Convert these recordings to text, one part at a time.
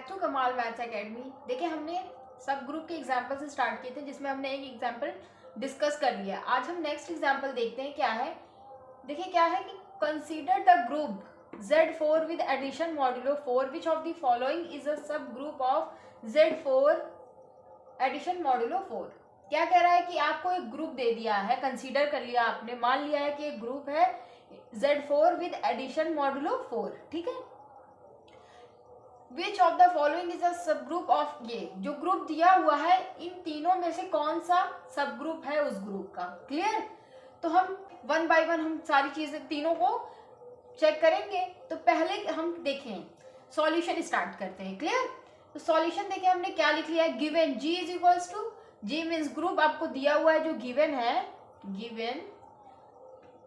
Back to कमाल maths academy. देखिए हमने सब ग्रुप के एग्जाम्पल से स्टार्ट किए थे, जिसमें हमने एक एग्जाम्पल डिस्कस कर लिया। आज हम नेक्स्ट एग्जाम्पल देखते हैं क्या है। देखिए क्या है कि consider the group Z4 with addition modulo 4 which of the following is a sub group of Z4 addition modulo 4। क्या कह रहा है कि आपको एक ग्रुप दे दिया है, कंसीडर कर लिया आपने, मान लिया है कि एक ग्रुप है Z4 विद एडिशन मॉड्यूलो 4, ठीक है। विच of the following is a sub group of, ये जो ग्रुप दिया हुआ है इन तीनों में से कौन सा सब ग्रुप है उस ग्रुप का। क्लियर? तो हम वन बाय वन हम सारी चीजें तीनों को चेक करेंगे। तो पहले हम देखें, सॉल्यूशन स्टार्ट करते हैं। क्लियर? तो सॉल्यूशन देखिए हमने क्या लिख लिया है, given G is equals to, G means group आपको दिया हुआ है जो गिवन है, गिवन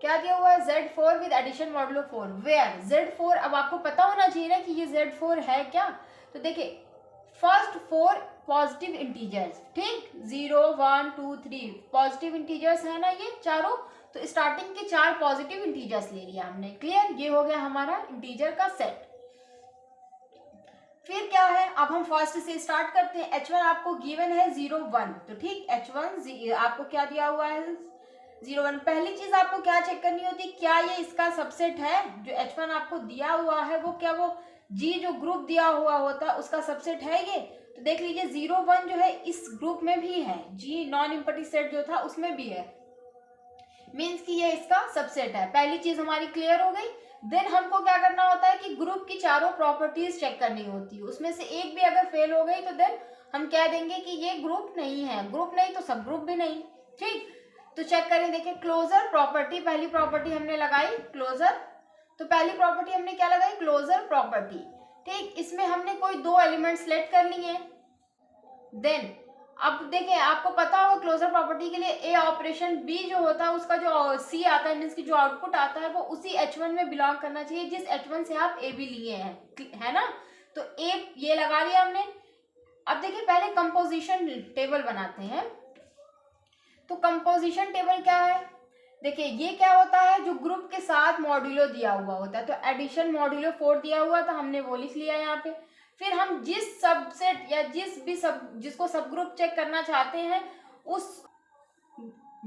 क्या दिया हुआ है, Z4 with addition modulo 4 where Z4, अब आपको पता होना चाहिए ना कि ये Z4 है क्या। तो देखिए फर्स्ट 4 पॉजिटिव इंटीजर्स, ठीक, 0 1 2 3 पॉजिटिव इंटीजर्स है ना ये चारों। तो स्टार्टिंग के 4 पॉजिटिव इंटीजर्स ले लिया हमने। क्लियर? ये हो गया हमारा इंटीजर का सेट। फिर क्या है, अब हम फर्स्ट से स्टार्ट करते हैं। H1 आपको गिवन है 0 1, तो ठीक, H1 आपको क्या दिया हुआ है 0 1। पहली चीज आपको क्या चेक करनी होती, क्या ये इसका सबसेट है। जो H1 आपको दिया हुआ है वो क्या, वो G जो ग्रुप दिया हुआ होता है उसका सबसेट है ये। तो देख लीजिए 0 1 जो है इस ग्रुप में भी है, G नॉन इम्पटी सेट जो था उसमें भी है, मीन्स कि ये इसका सबसेट है। पहली चीज हमारी क्लियर हो गई। देन हमको क्या करना होता है कि ग्रुप की चारों प्रॉपर्टीज चेक करनी होती है, उसमें से एक भी अगर फेल हो गई तो देन हम कह देंगे कि ये ग्रुप नहीं है। ग्रुप नहीं तो सब ग्रुप भी नहीं, ठीक। तो चेक करें, देखिए क्लोजर प्रॉपर्टी, पहली प्रॉपर्टी हमने लगाई क्लोजर। तो पहली प्रॉपर्टी हमने क्या लगाई, क्लोजर प्रॉपर्टी, ठीक। इसमें हमने कोई 2 एलिमेंट सेलेक्ट कर लिए। देन अब देखिए आपको पता होगा क्लोजर प्रॉपर्टी के लिए ए ऑपरेशन बी जो होता है उसका जो सी आता है, मीन्स की जो आउटपुट आता है वो उसी H1 में बिलोंग करना चाहिए जिस H1 से आप ए बी लिए हैं, है ना। तो ए ये लगा लिया हमने। अब देखिए पहले कंपोजिशन टेबल बनाते हैं। तो कंपोजिशन टेबल क्या है, देखिए ये क्या होता है, जो ग्रुप के साथ मॉड्यूलो दिया हुआ होता है। तो एडिशन मॉड्यूलो 4 दिया हुआ था, हमने वो लिख लिया यहाँ पे। फिर हम जिस सबसेट या जिसको सब ग्रुप चेक करना चाहते हैं उस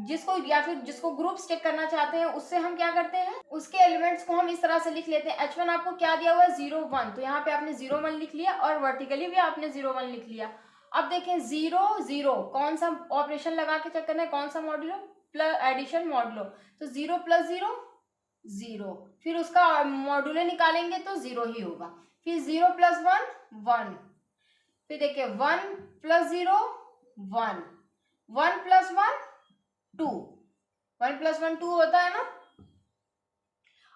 जिसको ग्रुप्स चेक करना चाहते हैं उससे हम क्या करते हैं, उसके एलिमेंट्स को हम इस तरह से लिख लेते हैं। H1 आपको क्या दिया हुआ है 0 1, तो यहाँ पे आपने 0 1 लिख लिया और वर्टिकली भी आपने 0 1 लिख लिया। अब देखें 0 0 कौन सा ऑपरेशन लगा के चेक करना है, कौन सा मॉड्यूलो, प्लस एडिशन मॉड्यूलो। तो 0 + 0 0, फिर उसका मॉड्यूलो निकालेंगे तो 0 ही होगा। फिर 0 + 1 1, फिर देखिए 1 + 0 1, 1 + 1 2, 1 + 1 2 होता है ना।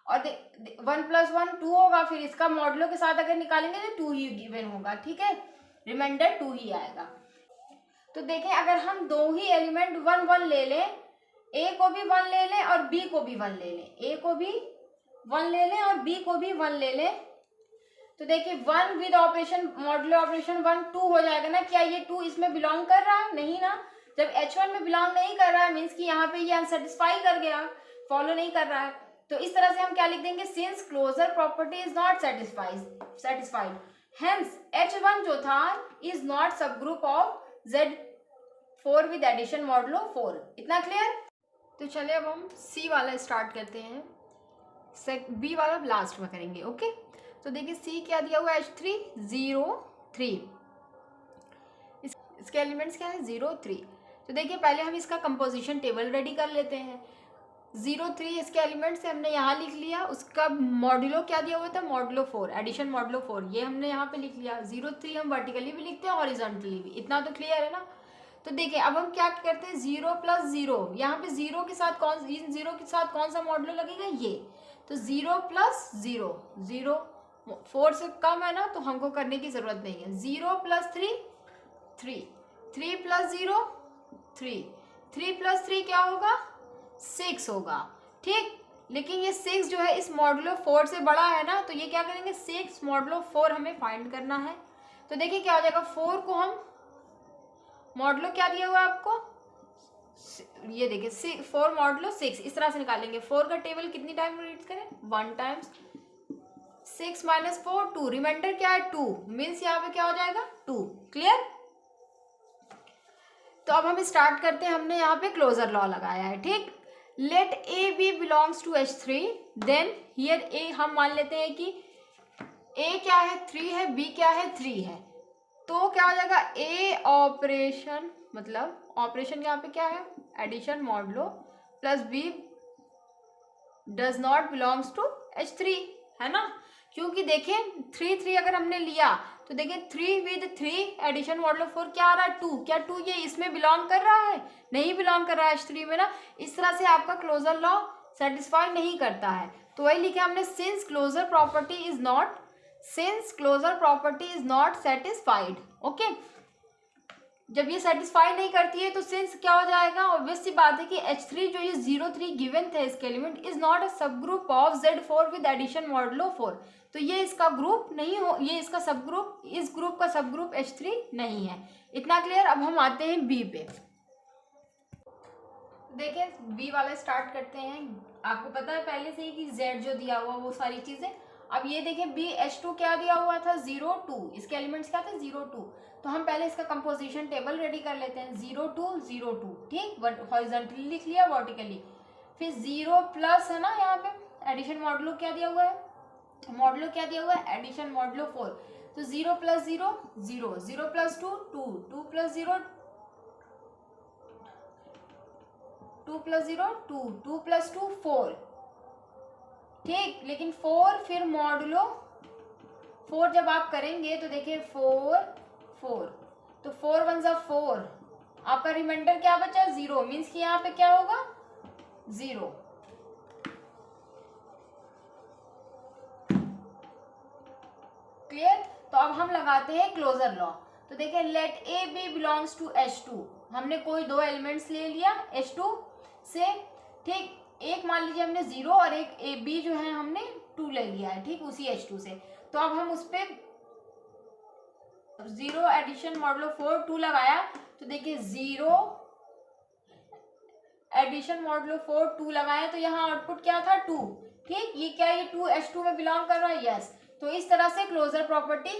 और 1 + 1 2 होगा, फिर इसका मॉड्यूलो के साथ अगर निकालेंगे तो 2 ही गिवन होगा, ठीक है, रिमाइंडर 2 ही आएगा। तो देखें अगर हम 2 ही एलिमेंट 1 1 ले लें, ए को भी 1 ले लें और बी को भी 1 ले लें, ए को भी 1 ले लें और बी को भी 1 ले लें, तो देखिए 1 विद ऑपरेशन मॉड्यूलो ऑपरेशन 1 2 हो जाएगा ना। क्या ये 2 इसमें बिलोंग कर रहा है, नहीं ना। जब H1 में बिलोंग नहीं कर रहा है मीन्स कि यहाँ पे ये अनसेटिस्फाई कर गया, फॉलो नहीं कर रहा है। तो इस तरह से हम क्या लिख देंगे, since closure property is not satisfied hence H1 जो था is not sub group of Z4 with addition modulo 4। इतना क्लियर? तो चलिए अब हम सी वाला स्टार्ट करते हैं, बी वाला लास्ट में करेंगे। ओके, तो देखिए सी क्या दिया हुआ है, H3 0 3, इसके एलिमेंट्स क्या है 0 3। तो देखिए पहले हम इसका कंपोजिशन टेबल रेडी कर लेते हैं। 0 3 इसके एलिमेंट्स से हमने यहाँ लिख लिया, उसका मॉड्यूलो क्या दिया हुआ था, मॉड्यूलो 4 एडिशन मॉड्यूलो 4, ये हमने यहाँ पे लिख लिया। 0 3 हम वर्टिकली भी लिखते हैं हॉरिजॉन्टली भी, इतना तो क्लियर है ना। तो देखिए अब हम क्या करते हैं, 0 + 0, यहाँ पे 0 के साथ इन 0 के साथ कौन सा मॉड्यूलो लगेगा, ये। तो 0 + 0 0, 4 से कम है ना तो हमको करने की जरूरत नहीं है। 0 + 3 3, 3 + 0 3, 3 + 3 क्या होगा 6 होगा, ठीक। लेकिन ये 6 जो है इस मॉड्यूलो 4 से बड़ा है ना, तो ये क्या करेंगे 6 मॉड्यूलो 4 हमें फाइंड करना है। तो देखिए क्या हो जाएगा, 4 को हम मॉड्यूलो क्या दिया हुआ है आपको, ये देखिए 4 मॉड्यूलो 6, इस तरह से निकालेंगे। 4 का टेबल कितनी टाइम रीड करें, 1 टाइम्स 6 माइनस 4 2, रिमाइंडर क्या है 2, मीन्स यहाँ पे क्या हो जाएगा 2। क्लियर। तो अब हम स्टार्ट करते हैं। हमने यहाँ पे क्लोजर लॉ लगाया है, ठीक। Let A B belongs to H3, then here a हम मान लेते हैं कि ए क्या है 3 है, बी क्या है 3 है, तो क्या हो जाएगा ए ऑपरेशन, मतलब ऑपरेशन यहाँ पे क्या है addition modulo plus B does not belongs to H3, है ना। क्योंकि देखें 3 3 अगर हमने लिया तो देखिए 3 विद 3 एडिशन मॉडुलो 4 क्या आ रहा है 2, क्या 2 ये इसमें बिलोंग कर रहा है, नहीं बिलोंग कर रहा है H3 में ना। इस तरह से आपका क्लोजर लॉ सेटिस्फाई नहीं करता है, तो वही लिखे हमने since closure property is not satisfied. Okay, जब ये सेटिस्फाई नहीं करती है तो सिंस क्या हो जाएगा, ऑब्वियस सी बात है कि H3 जो ये 0 3 गिवन थे इसके element is not a sub group of Z4 with addition modulo 4, तो ये इसका ग्रुप नहीं हो, ये इसका सब ग्रुप, इस ग्रुप का सब ग्रुप H3 नहीं है। इतना क्लियर। अब हम आते हैं बी पे। देखिए बी वाला स्टार्ट करते हैं। आपको पता है पहले से ही कि Z जो दिया हुआ वो सारी चीजें। अब ये देखें बी H2 क्या दिया हुआ था 0 2, इसके एलिमेंट्स क्या थे 0 2, तो हम पहले इसका कंपोजिशन टेबल रेडी कर लेते हैं। 0 2 0 2, ठीक, हॉरिजॉन्टली लिख लिया, वर्टिकली। फिर 0 प्लस है ना, यहाँ पे एडिशन मॉडुलो क्या दिया हुआ है, मॉडुलो क्या दिया हुआ है एडिशन मॉडुलो 4, तो 0 plus 0 0, 0 plus 2 2, 2 plus 0 2 plus 0 2, 2 plus 2 4, ठीक। लेकिन 4 फिर मॉडुलो 4 जब आप करेंगे तो देखिए 4 4, तो 4 1 जा 4, आपका रिमाइंडर क्या बचा 0, मीन्स कि यहाँ पे क्या होगा 0। क्लियर। तो अब हम लगाते हैं क्लोजर लॉ। तो देखिए let A B belongs to H2, हमने कोई दो एलिमेंट्स ले लिया H2 से, ठीक। एक मान लीजिए हमने 0 और एक ए बी जो है हमने 2 ले लिया है, ठीक, उसी H2 से। तो अब हम उस पे 0 एडिशन मॉडुलो 4 2 लगाया, तो देखिए 0 एडिशन मॉडुलो 4 2 लगाया, तो यहाँ आउटपुट क्या था 2, ठीक। ये क्या, ये 2 H2 में बिलोंग कर रहा है, यस। तो इस तरह से क्लोजर प्रॉपर्टी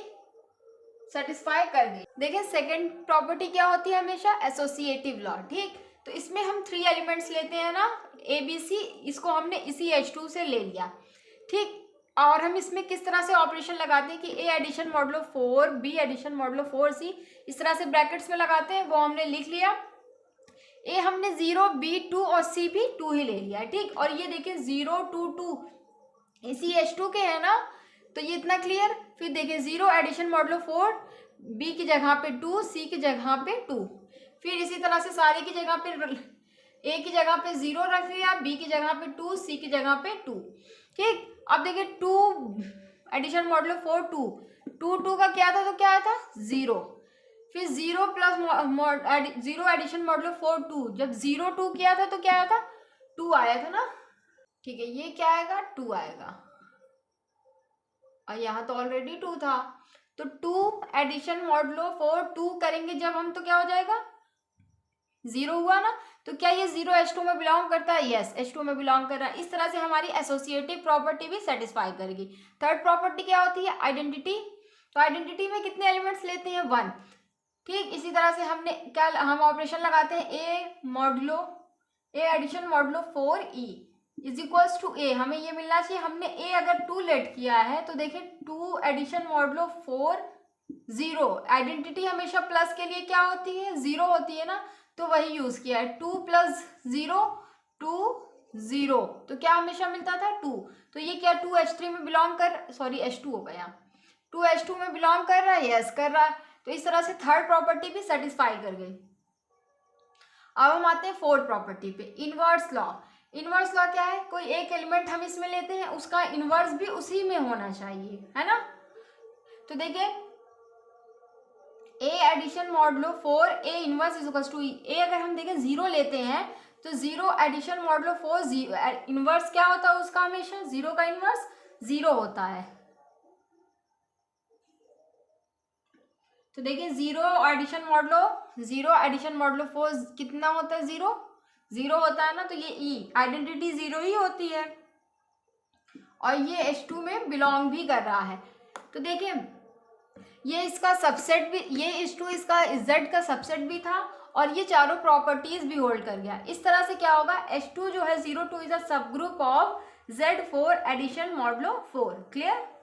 सेटिस्फाई कर गई। देखिए सेकंड प्रॉपर्टी क्या होती है हमेशा, एसोसिएटिव लॉ, ठीक। तो इसमें हम 3 एलिमेंट्स लेते हैं ना ABC, इसको हमने इसी H2 से ले लिया, ठीक। और हम इसमें किस तरह से ऑपरेशन लगाते हैं कि A addition modulo 4 B addition modulo 4C, इस तरह से ब्रैकेट्स में लगाते हैं, वो हमने लिख लिया। A हमने 0 B 2 और C भी 2 ही ले लिया है, ठीक। और ये देखिए 0 2 2 इसी H2 के है ना, तो ये इतना क्लियर। फिर देखिए 0 एडिशन मॉडुलो 4 B की जगह पे 2, C की जगह पे 2, फिर इसी तरह से सारी की जगह पे A की जगह पे 0 रख लिया, B की जगह पे 2, C की जगह पे 2, ठीक। अब देखिए 2 एडिशन मॉडुलो 4 2 2 2 का क्या था, तो क्या आया था 0, फिर 0 प्लस 0 एडिशन मॉडुलो 4 2, जब 0 2 किया था तो क्या आया था 2 आया था ना, ठीक है। ये क्या आएगा 2 आएगा, और यहाँ तो ऑलरेडी 2 था, तो 2 एडिशन मॉडुलो 4 2 करेंगे जब हम, तो क्या हो जाएगा 0 हुआ ना। तो क्या ये 0 H2 में बिलोंग करता है, यस H2 में बिलोंग कर रहा है। इस तरह से हमारी एसोसिएटिव प्रॉपर्टी भी सेटिस्फाई करेगी। थर्ड प्रॉपर्टी क्या होती है, आइडेंटिटी। तो आइडेंटिटी में कितने एलिमेंट्स लेते हैं 1, ठीक। इसी तरह से हमने क्या, हम ऑपरेशन लगाते हैं A addition modulo 4E is equals to A, हमें ये मिलना चाहिए। हमने A अगर 2 लेट किया है तो देखिए 2 एडिशन मॉडुलो 4 0, आइडेंटिटी हमेशा प्लस के लिए क्या होती है 0 होती है ना, तो वही यूज किया है। 2 प्लस 0 2 0, तो क्या हमेशा मिलता था 2, तो ये क्या 2 H3 में बिलोंग कर, सॉरी H2 हो गया, 2 H2 में बिलोंग कर रहा है, यस कर रहा है। तो इस तरह से थर्ड प्रॉपर्टी भी सेटिस्फाई कर गई। अब हम आते हैं फोर्थ प्रॉपर्टी पे, इनवर्स लॉ। इनवर्स लॉ क्या है, कोई एक एलिमेंट हम इसमें लेते हैं, उसका इनवर्स भी उसी में होना चाहिए, है ना। तो देखिए A addition modulo 4 A inverse is equals to A, अगर हम देखें 0 लेते हैं तो 0 एडिशन मॉडुलो 4 इनवर्स क्या होता है उसका, हमेशा 0 का इनवर्स 0 होता है। तो देखिए 0 एडिशन मॉडुलो 4 कितना होता है 0 0 होता है ना, तो ये E आइडेंटिटी 0 ही होती है। और ये H2 में बिलोंग भी कर रहा है। तो देखिए ये इसका सबसेट भी, ये H2 इसका Z का सबसेट भी था और ये चारों प्रॉपर्टीज भी होल्ड कर गया। इस तरह से क्या होगा, H2 जो है 02 is a sub group of Z4 addition modulo 4। Clear.